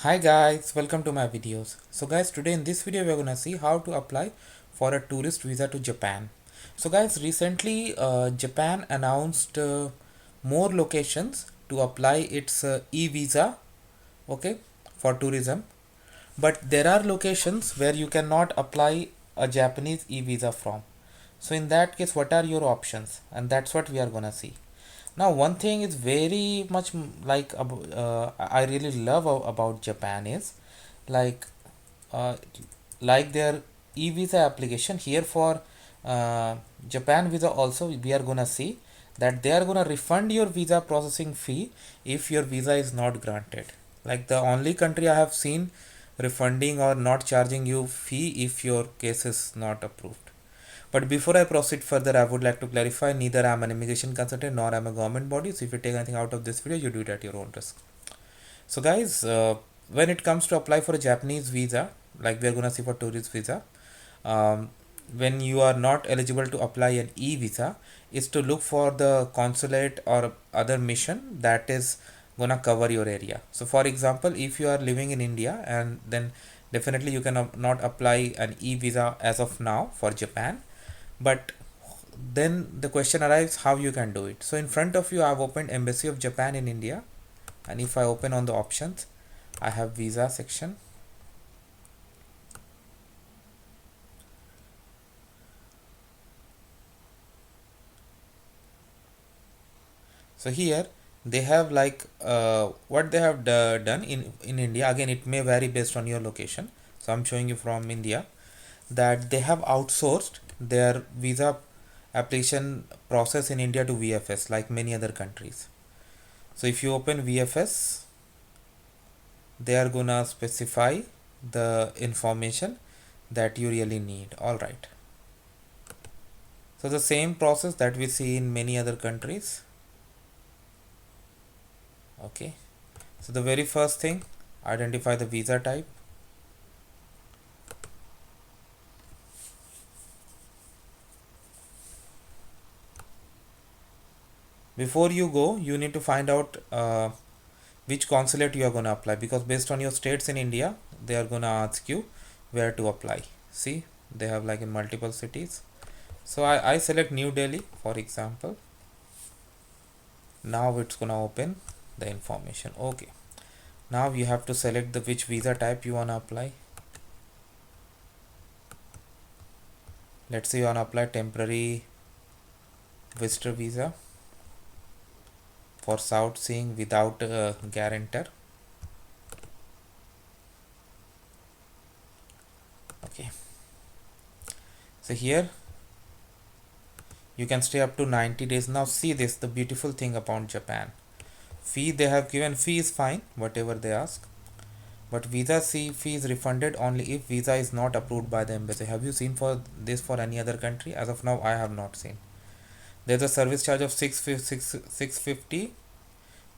Hi guys, welcome to my videos. So guys, today in this video we are gonna see how to apply for a tourist visa to Japan. So guys, recently Japan announced more locations to apply its e-visa, okay, for tourism. But there are locations where you cannot apply a Japanese e-visa from. So in that case, what are your options? And that's what we are gonna see. Now, one thing is very much I really love about Japan is like uh, like their e-visa application here for Japan visa. Also, we are gonna see that they are gonna refund your visa processing fee if your visa is not granted. Like the only country I have seen refunding or not charging you fee if your case is not approved. But before I proceed further, I would like to clarify neither I am an immigration consultant nor I am a government body. So if you take anything out of this video, you do it at your own risk. So guys, when it comes to apply for a Japanese visa, like we are gonna see for tourist visa, um, when you are not eligible to apply an e-visa, is to look for the consulate or other mission that is gonna cover your area. So for example, if you are living in India, and then definitely you can not apply an e-visa as of now for Japan, but then the question arrives how you can do it. So in front of you I have opened Embassy of Japan in India, and if I open on the options, I have visa section. So here they have what they have done in India. Again, it may vary based on your location, so I'm showing you from India that they have outsourced their visa application process in India to VFS like many other countries. So if you open VFS, they are gonna specify the information that you really need. All right, so the same process that we see in many other countries. Okay, so the very first thing, identify the visa type. Before you go, you need to find out which consulate you are going to apply, because based on your states in India, they are going to ask you where to apply. See, they have like in multiple cities. So I select New Delhi for example. Now it's going to open the information. Okay, now you have to select the which visa type you want to apply. Let's say you want to apply temporary visitor visa for sightseeing without a guarantor. Okay, so here you can stay up to 90 days. Now see this, the beautiful thing about Japan. Fee they have given, fee is fine, whatever they ask. But visa fee is refunded only if visa is not approved by the embassy. Have you seen for this for any other country? As of now, I have not seen. There's a service charge of 650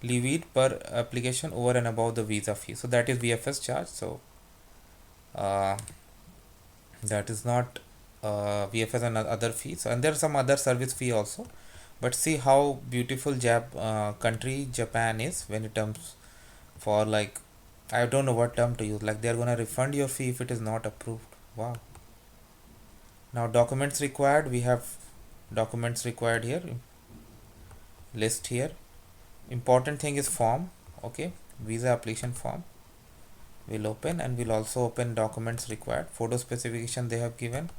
levied per application over and above the visa fee. So that is VFS charge. So uh, that is not VFS and other fees. And there are some other service fee also. But see how beautiful country Japan is when it comes for like, I don't know what term to use. Like they're gonna refund your fee if it is not approved. Wow. Now documents required. We have documents required here. List here. Important thing is form. Okay. Visa application form. We'll open, and we'll also open documents required. Photo specification they have given.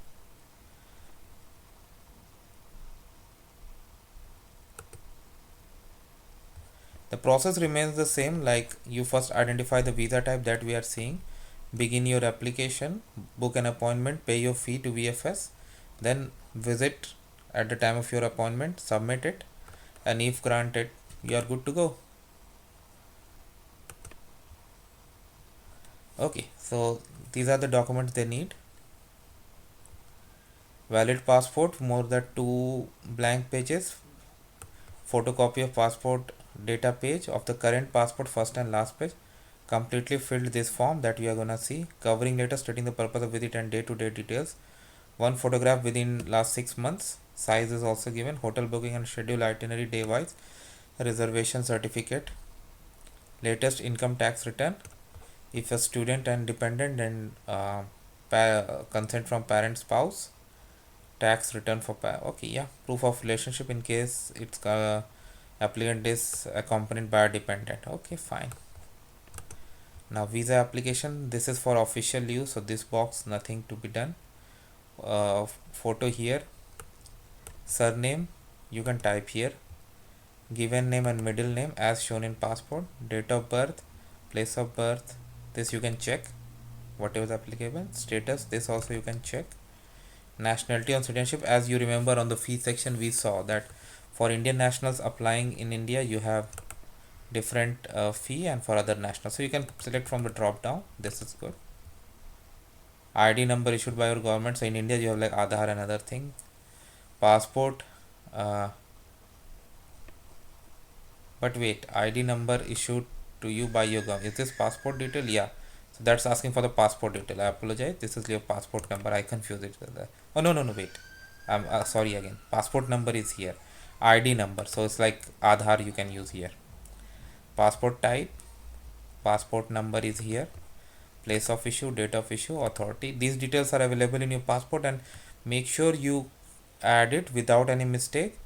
The process remains the same, like you first identify the visa type that we are seeing, begin your application, book an appointment, pay your fee to VFS, then visit at the time of your appointment, submit it, and if granted, you are good to go. Okay, so these are the documents they need. Valid passport, more than 2 blank pages, photocopy of passport data page of the current passport first and last page, completely filled this form that we are gonna see, covering letter stating the purpose of visit and day-to-day details, one photograph within last 6 months, size is also given, hotel booking and schedule itinerary day wise, reservation certificate, latest income tax return, If a student and dependent, then consent from parent, spouse, tax return for okay, yeah, proof of relationship in case it's applicant is accompanied by a dependent. Okay, fine. Now visa application, this is for official use, so this box nothing to be done. Photo here, surname you can type here, given name and middle name as shown in passport, date of birth, place of birth, this you can check whatever is applicable, status, this also you can check, nationality on citizenship. As you remember, on the fee section we saw that for Indian nationals applying in India you have different fee, and for other nationals, so you can select from the drop down. This is good. ID number issued by your government, so in India you have like Aadhaar and other thing. Passport, but wait, ID number issued to you by your government, is this passport detail? Yeah, so that's asking for the passport detail. I apologize, this is your passport number, I confused it with that. Oh no, wait, I'm sorry again, passport number is here, ID number, so it's like Aadhaar you can use here. Passport type, passport number is here, place of issue, date of issue, authority, these details are available in your passport, and make sure you add it without any mistake.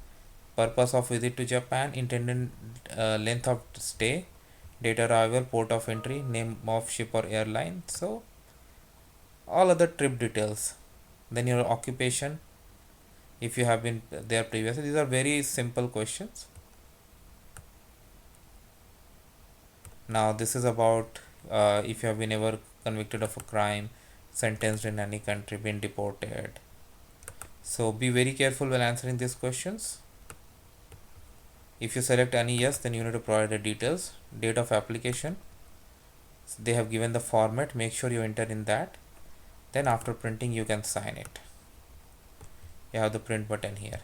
Purpose of visit to Japan, intended length of stay, date arrival, port of entry, name of ship or airline, so all other trip details. Then your occupation, if you have been there previously. These are very simple questions. Now this is about if you have been ever convicted of a crime, sentenced in any country, been deported. So be very careful when answering these questions. If you select any yes, then you need to provide the details. Date of application, so they have given the format, make sure you enter in that. Then after printing you can sign it. You have the print button here,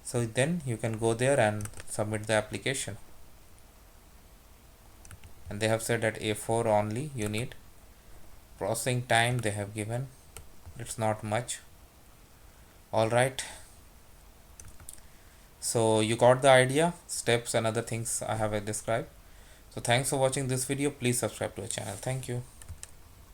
so then you can go there and submit the application. And they have said that A4 only you need. Processing time they have given, it's not much. All right, so you got the idea, steps and other things I have described. So thanks for watching this video. Please subscribe to our channel. Thank you.